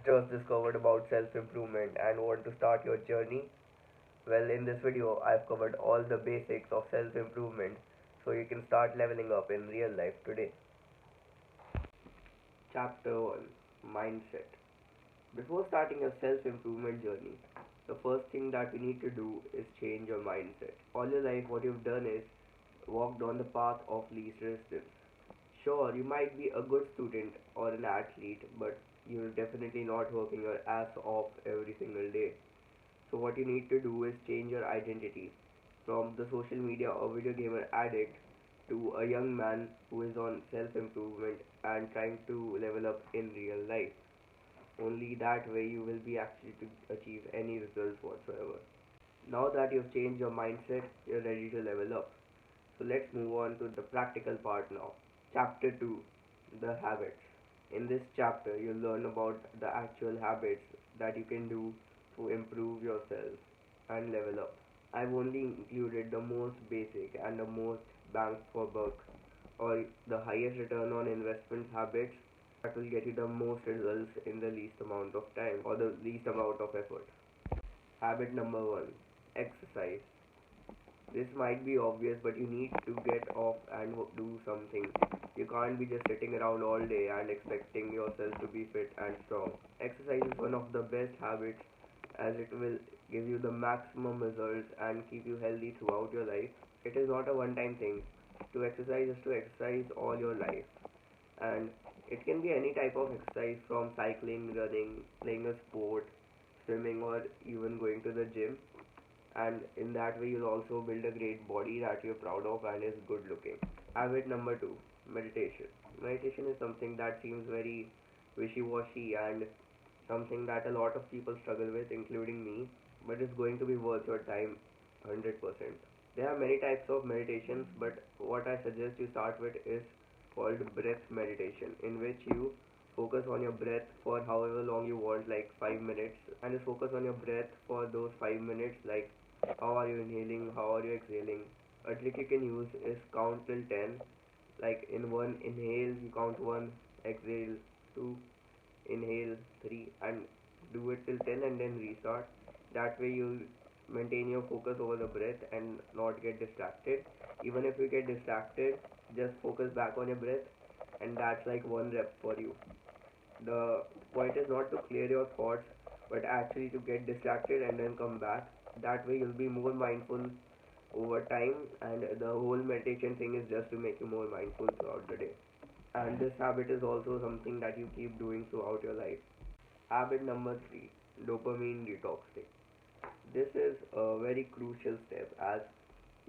just discovered about self-improvement and want to start your journey? Well, in this video, I've covered all the basics of self-improvement so you can start leveling up in real life today. Chapter 1, Mindset. Before starting your self-improvement journey, the first thing that we need to do is change your mindset. All your life, what you've done is walked on the path of least resistance. Sure, you might be a good student or an athlete, but you're definitely not working your ass off every single day. So what you need to do is change your identity from the social media or video gamer addict to a young man who is on self-improvement and trying to level up in real life. Only that way you will be actually to achieve any results whatsoever. Now that you've changed your mindset, you're ready to level up. So let's move on to the practical part now. Chapter 2, the habits. In this chapter, you'll learn about the actual habits that you can do to improve yourself and level up. I've only included the most basic and the most bang for buck or the highest return on investment habits that will get you the most results in the least amount of time or the least amount of effort. Habit number 1, exercise. This might be obvious, but you need to get off and do something. You can't be just sitting around all day and expecting yourself to be fit and strong. Exercise is one of the best habits as it will give you the maximum results and keep you healthy throughout your life. It is not a one time thing. To exercise is to exercise all your life. And it can be any type of exercise from cycling, running, playing a sport, swimming, or even going to the gym, and in that way you'll also build a great body that you're proud of and is good looking. Habit number 2, meditation. Meditation is something that seems very wishy-washy and something that a lot of people struggle with, including me, but it's going to be worth your time 100%. There are many types of meditations, but what I suggest you start with is called breath meditation, in which you focus on your breath for however long you want, like 5 minutes, and just focus on your breath for those 5 minutes, like how are you inhaling, how are you exhaling. A trick you can use is count till 10, like in one inhale you count 1, exhale 2, inhale 3, and do it till 10 and then restart. That way you maintain your focus over the breath and not get distracted. Even if you get distracted, just focus back on your breath, and that's like one rep for you. The point is not to clear your thoughts, but actually to get distracted and then come back. That way you'll be more mindful over time, and the whole meditation thing is just to make you more mindful throughout the day. And this habit is also something that you keep doing throughout your life. Habit number 3, dopamine detoxing. This is a very crucial step, as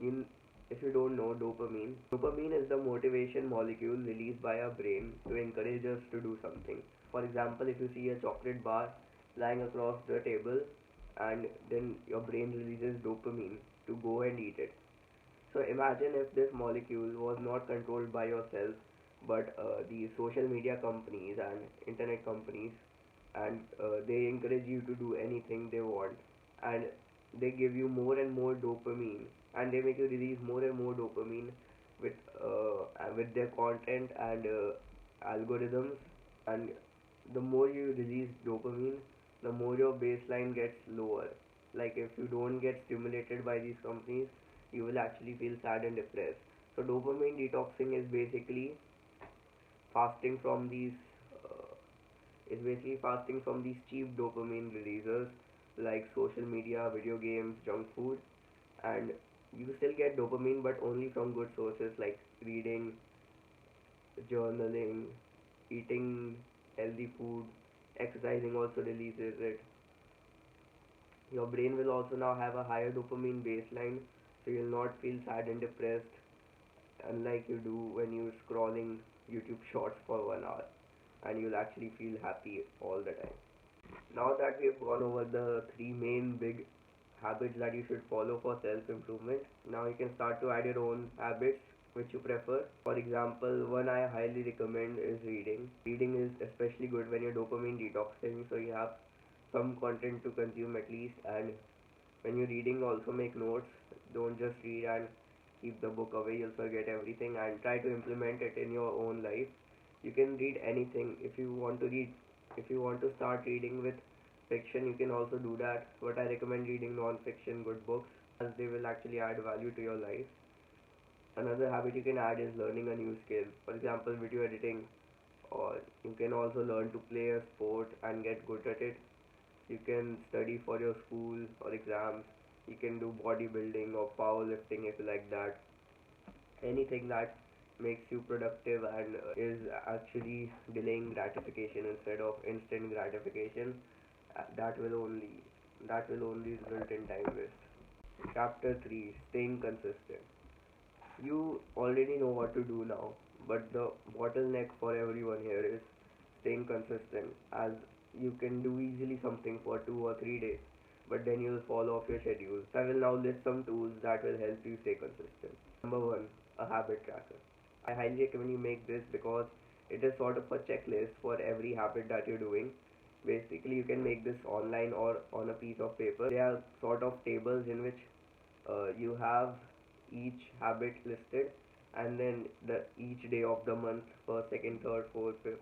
in if you don't know, dopamine is the motivation molecule released by our brain to encourage us to do something. For example, if you see a chocolate bar lying across the table, and then your brain releases dopamine to go and eat it. So imagine if this molecule was not controlled by yourself, but the social media companies and internet companies, and they encourage you to do anything they want, and they give you more and more dopamine, and they make you release more and more dopamine with their content and algorithms. And the more you release dopamine, the more your baseline gets lower. Like if you don't get stimulated by these companies, you will actually feel sad and depressed. So dopamine detoxing fasting from these uh, is basically fasting from these cheap dopamine releasers like social media, video games, junk food, and you still get dopamine, but only from good sources like reading, journaling, eating healthy food. Exercising also releases it. Your brain will also now have a higher dopamine baseline, so you'll not feel sad and depressed, unlike you do when you're scrolling YouTube shorts for 1 hour, and you'll actually feel happy all the time. Now that we've gone over the three main big habits that you should follow for self improvement, now you can start to add your own habits which you prefer. For example, one I highly recommend is reading. Reading is especially good when you're dopamine detoxing, so you have some content to consume at least. And when you're reading, also make notes. Don't just read and keep the book away, you'll forget everything, and try to implement it in your own life. You can read anything. If you want to read If you want to start reading with fiction, you can also do that, but I recommend reading non-fiction good books as they will actually add value to your life. Another habit you can add is learning a new skill, for example video editing, or you can also learn to play a sport and get good at it. You can study for your school or exams. You can do bodybuilding or powerlifting if you like that. Anything that makes you productive and is actually delaying gratification instead of instant gratification, that will only result in time waste. Chapter 3: Staying consistent. You already know what to do now, but the bottleneck for everyone here is staying consistent, as you can do easily something for 2 or 3 days, but then you'll fall off your schedule. So I will now list some tools that will help you stay consistent. Number one, a habit tracker. I highly recommend you make this because it is sort of a checklist for every habit that you're doing. Basically, you can make this online or on a piece of paper. They are sort of tables in which you have each habit listed, and then the each day of the month, first, second, third, fourth, fifth,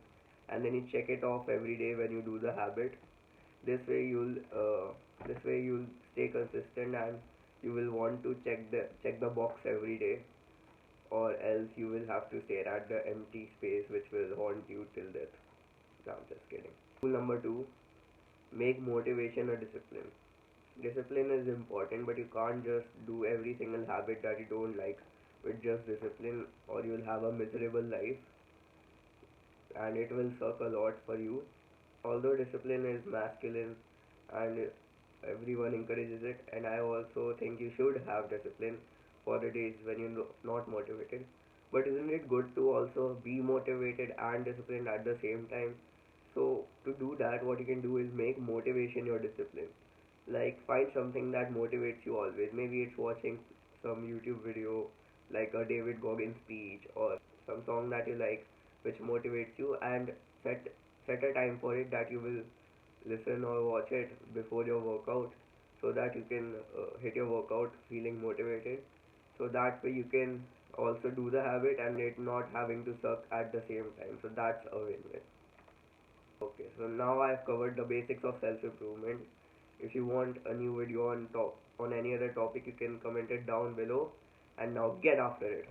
and then you check it off every day when you do the habit. This way you'll stay consistent, and you will want to check the box every day, or else you will have to stare at the empty space which will haunt you till death. No, I'm just kidding. Rule number 2: make motivation a discipline. Discipline is important, but you can't just do every single habit that you don't like with just discipline, or you'll have a miserable life and it will suck a lot for you. Although discipline is masculine and everyone encourages it, and I also think you should have discipline for the days when you're not motivated. But isn't it good to also be motivated and disciplined at the same time? So to do that, what you can do is make motivation your discipline. Like find something that motivates you always. Maybe it's watching some YouTube video like a David Goggins speech, or some song that you like which motivates you, and set set a time for it that you will listen or watch it before your workout, so that you can hit your workout feeling motivated. So that way you can also do the habit and it not having to suck at the same time. So that's a win-win. Okay, so now I've covered the basics of self-improvement. If you want a new video on any other topic, you can comment it down below. And now get after it.